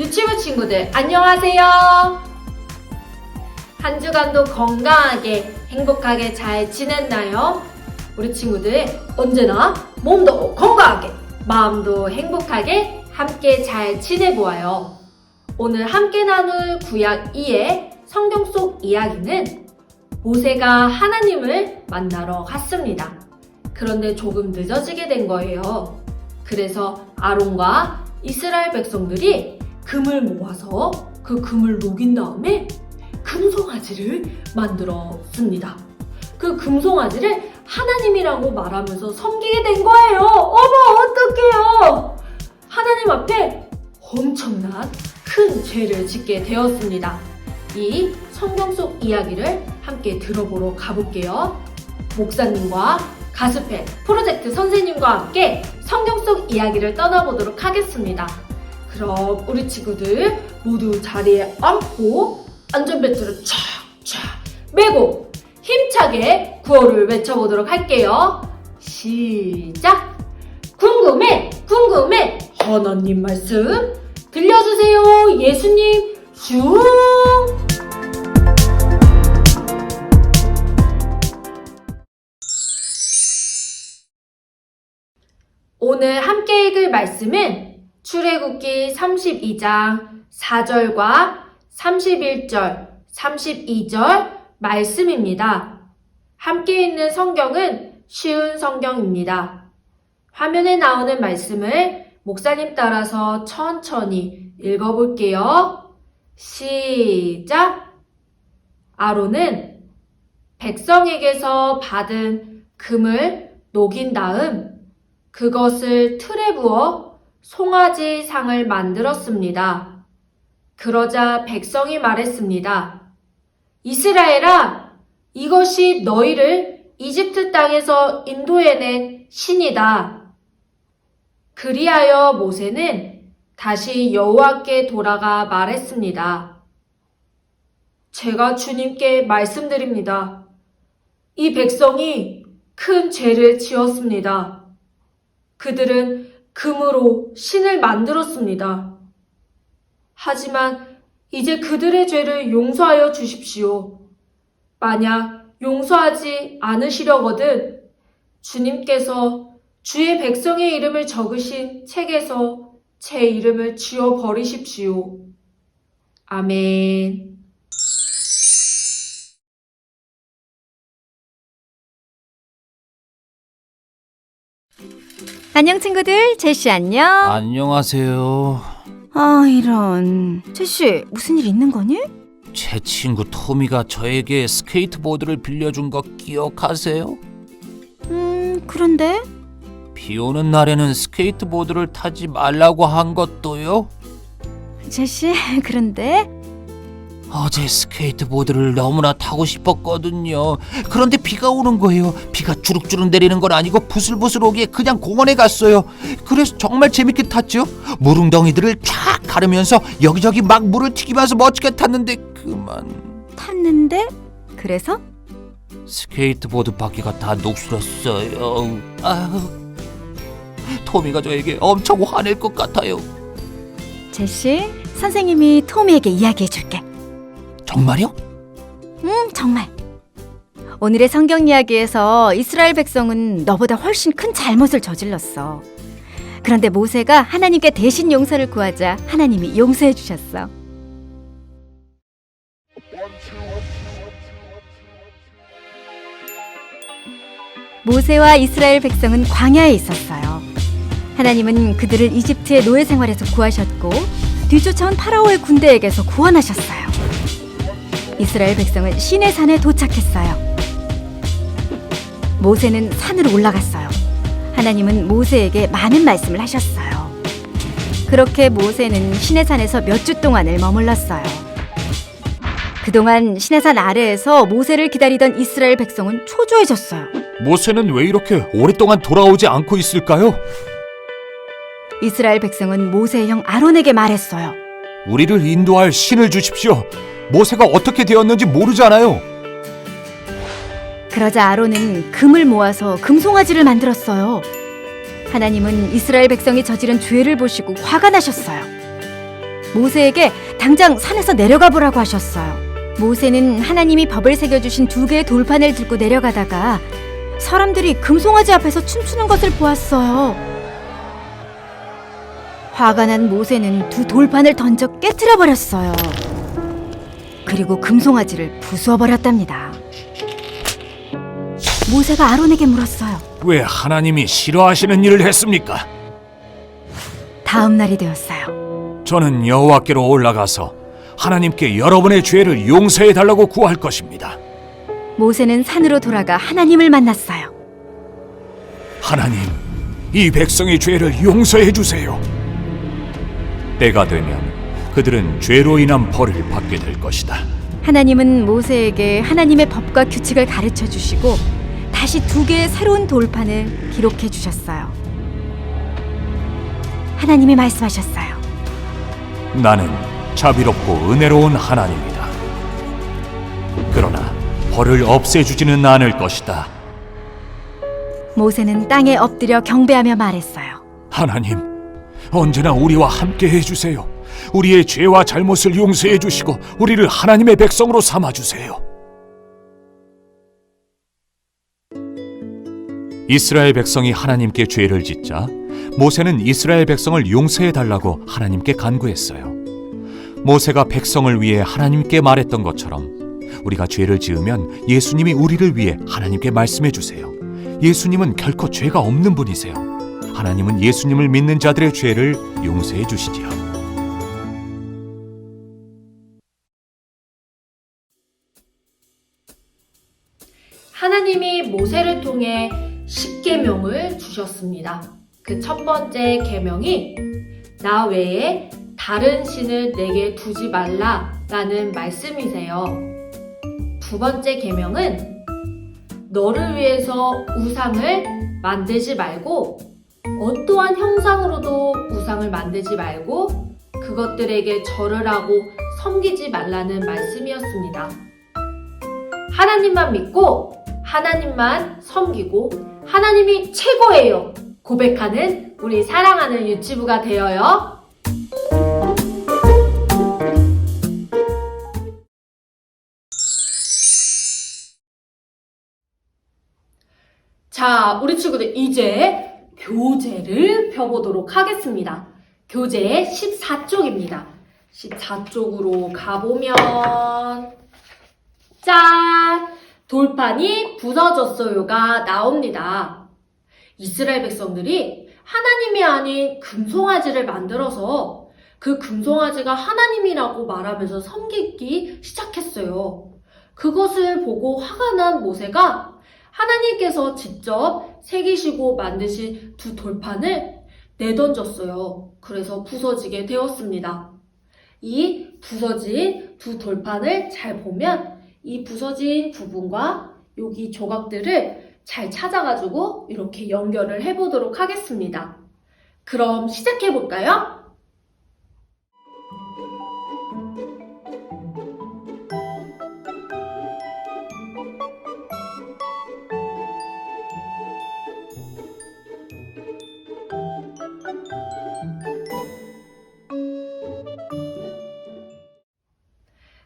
유치부 친구들 안녕하세요. 한 주간도 건강하게 행복하게 잘 지냈나요? 우리 친구들 언제나 몸도 건강하게 마음도 행복하게 함께 잘 지내보아요. 오늘 함께 나눌 구약 2의 성경 속 이야기는 모세가 하나님을 만나러 갔습니다. 그런데 조금 늦어지게 된 거예요. 그래서 아론과 이스라엘 백성들이 금을 모아서 그 금을 녹인 다음에 금송아지를 만들었습니다. 그 금송아지를 하나님이라고 말하면서 섬기게 된 거예요. 어머, 어떡해요? 하나님 앞에 엄청난 큰 죄를 짓게 되었습니다. 이 성경 속 이야기를 함께 들어보러 가볼게요. 목사님과 가스펠 프로젝트 선생님과 함께 성경 속 이야기를 떠나보도록 하겠습니다. 그럼 우리 친구들 모두 자리에 앉고 안전벨트를 촥촥 매고 힘차게 구호를 외쳐보도록 할게요. 시작! 궁금해 하나님 말씀 들려주세요. 예수님 슝! 오늘 함께 읽을 말씀은 출애굽기 32장 4절과 31절, 32절 말씀입니다. 함께 읽는 성경은 쉬운 성경입니다. 화면에 나오는 말씀을 목사님 따라서 천천히 읽어볼게요. 시작! 아론은 백성에게서 받은 금을 녹인 다음 그것을 틀에 부어 송아지 상을 만들었습니다. 그러자 백성이 말했습니다. 이스라엘아, 이것이 너희를 이집트 땅에서 인도해낸 신이다. 그리하여 모세는 다시 여호와께 돌아가 말했습니다. 제가 주님께 말씀드립니다. 이 백성이 큰 죄를 지었습니다. 그들은 금으로 신을 만들었습니다. 하지만 이제 그들의 죄를 용서하여 주십시오. 만약 용서하지 않으시려거든 주님께서 주의 백성의 이름을 적으신 책에서 제 이름을 지워버리십시오. 아멘. 안녕 친구들, 제시 안녕. 안녕하세요. 이런. 제시, 무슨 일 있는 거니? 제 친구 토미가 저에게 스케이트보드를 빌려준 거 기억하세요? 그런데? 비 오는 날에는 스케이트보드를 타지 말라고 한 것도요? 제시, 그런데? 어제 스케이트보드를 너무나 타고 싶었거든요. 그런데 비가 오는 거예요. 비가 주룩주룩 내리는 건 아니고 부슬부슬 오기에 그냥 공원에 갔어요. 그래서 정말 재밌게 탔죠. 물웅덩이들을 쫙 가르면서 여기저기 막 물을 튀기면서 멋지게 탔는데 그만. 탔는데? 그래서? 스케이트보드 바퀴가 다 녹슬었어요. 토미가 저에게 엄청 화낼 것 같아요. 제시, 선생님이 토미에게 이야기해줄게. 정말요? 정말. 오늘의 성경 이야기에서 이스라엘 백성은 너보다 훨씬 큰 잘못을 저질렀어. 그런데 모세가 하나님께 대신 용서를 구하자 하나님이 용서해 주셨어. 모세와 이스라엘 백성은 광야에 있었어요. 하나님은 그들을 이집트의 노예 생활에서 구하셨고 뒤쫓아온 파라오의 군대에게서 구원하셨어요. 이스라엘 백성은 시내 산에 도착했어요. 모세는 산으로 올라갔어요. 하나님은 모세에게 많은 말씀을 하셨어요. 그렇게 모세는 시내 산에서 몇 주 동안을 머물렀어요. 그동안 시내산 아래에서 모세를 기다리던 이스라엘 백성은 초조해졌어요. 모세는 왜 이렇게 오랫동안 돌아오지 않고 있을까요? 이스라엘 백성은 모세의 형 아론에게 말했어요. 우리를 인도할 신을 주십시오. 모세가 어떻게 되었는지 모르잖아요. 그러자 아론은 금을 모아서 금송아지를 만들었어요. 하나님은 이스라엘 백성이 저지른 죄를 보시고 화가 나셨어요. 모세에게 당장 산에서 내려가 보라고 하셨어요. 모세는 하나님이 법을 새겨주신 2개의 돌판을 들고 내려가다가 사람들이 금송아지 앞에서 춤추는 것을 보았어요. 화가 난 모세는 2 돌판을 던져 깨트려 버렸어요. 그리고 금송아지를 부수어 버렸답니다. 모세가 아론에게 물었어요. 왜 하나님이 싫어하시는 일을 했습니까? 다음 날이 되었어요. 저는 여호와께로 올라가서 하나님께 여러분의 죄를 용서해 달라고 구할 것입니다. 모세는 산으로 돌아가 하나님을 만났어요. 하나님, 이 백성의 죄를 용서해 주세요. 때가 되면 그들은 죄로 인한 벌을 받게 될 것이다. 하나님은 모세에게 하나님의 법과 규칙을 가르쳐 주시고 다시 2개의 새로운 돌판을 기록해 주셨어요. 하나님이 말씀하셨어요. 나는 자비롭고 은혜로운 하나님이다. 그러나 벌을 없애주지는 않을 것이다. 모세는 땅에 엎드려 경배하며 말했어요. 하나님, 언제나 우리와 함께 해주세요. 우리의 죄와 잘못을 용서해 주시고 우리를 하나님의 백성으로 삼아주세요. 이스라엘 백성이 하나님께 죄를 짓자 모세는 이스라엘 백성을 용서해 달라고 하나님께 간구했어요. 모세가 백성을 위해 하나님께 말했던 것처럼 우리가 죄를 지으면 예수님이 우리를 위해 하나님께 말씀해 주세요. 예수님은 결코 죄가 없는 분이세요. 하나님은 예수님을 믿는 자들의 죄를 용서해 주시지요. 하나님이 모세를 통해 10계명을 주셨습니다. 그 첫 번째 계명이 나 외에 다른 신을 내게 두지 말라라는 말씀이세요. 두 번째 계명은 너를 위해서 우상을 만들지 말고 어떠한 형상으로도 우상을 만들지 말고 그것들에게 절을 하고 섬기지 말라는 말씀이었습니다. 하나님만 믿고 하나님만 섬기고 하나님이 최고예요 고백하는 우리 사랑하는 유치부가 되어요. 자, 우리 친구들 이제 교재를 펴보도록 하겠습니다. 교재 14쪽입니다. 14쪽으로 가보면 짠! 돌판이 부서졌어요가 나옵니다. 이스라엘 백성들이 하나님이 아닌 금송아지를 만들어서 그 금송아지가 하나님이라고 말하면서 섬기기 시작했어요. 그것을 보고 화가 난 모세가 하나님께서 직접 새기시고 만드신 2 돌판을 내던졌어요. 그래서 부서지게 되었습니다. 이 부서진 2 돌판을 잘 보면 이 부서진 부분과 여기 조각들을 잘 찾아가지고 이렇게 연결을 해보도록 하겠습니다. 그럼 시작해볼까요?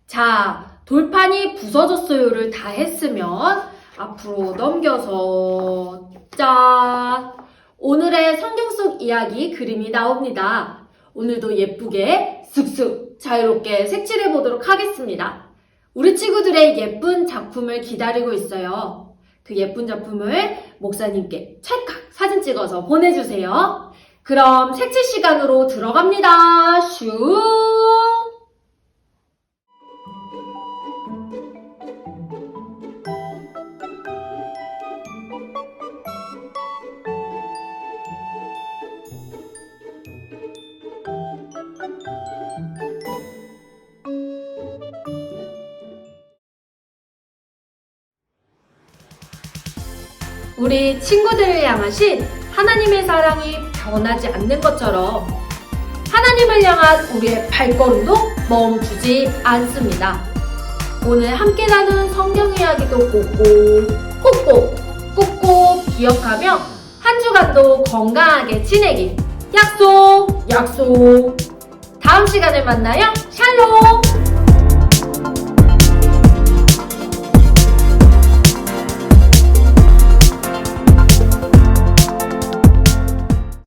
자, 돌판이 부서졌어요를 다 했으면 앞으로 넘겨서 짠! 오늘의 성경 속 이야기 그림이 나옵니다. 오늘도 예쁘게 슥슥 자유롭게 색칠해 보도록 하겠습니다. 우리 친구들의 예쁜 작품을 기다리고 있어요. 그 예쁜 작품을 목사님께 찰칵 사진 찍어서 보내주세요. 그럼 색칠 시간으로 들어갑니다. 슈! 우리 친구들을 향하신 하나님의 사랑이 변하지 않는 것처럼 하나님을 향한 우리의 발걸음도 멈추지 않습니다. 오늘 함께 나눈 성경 이야기도 꼭꼭 기억하며 한 주간도 건강하게 지내기 약속! 다음 시간에 만나요. 샬롬!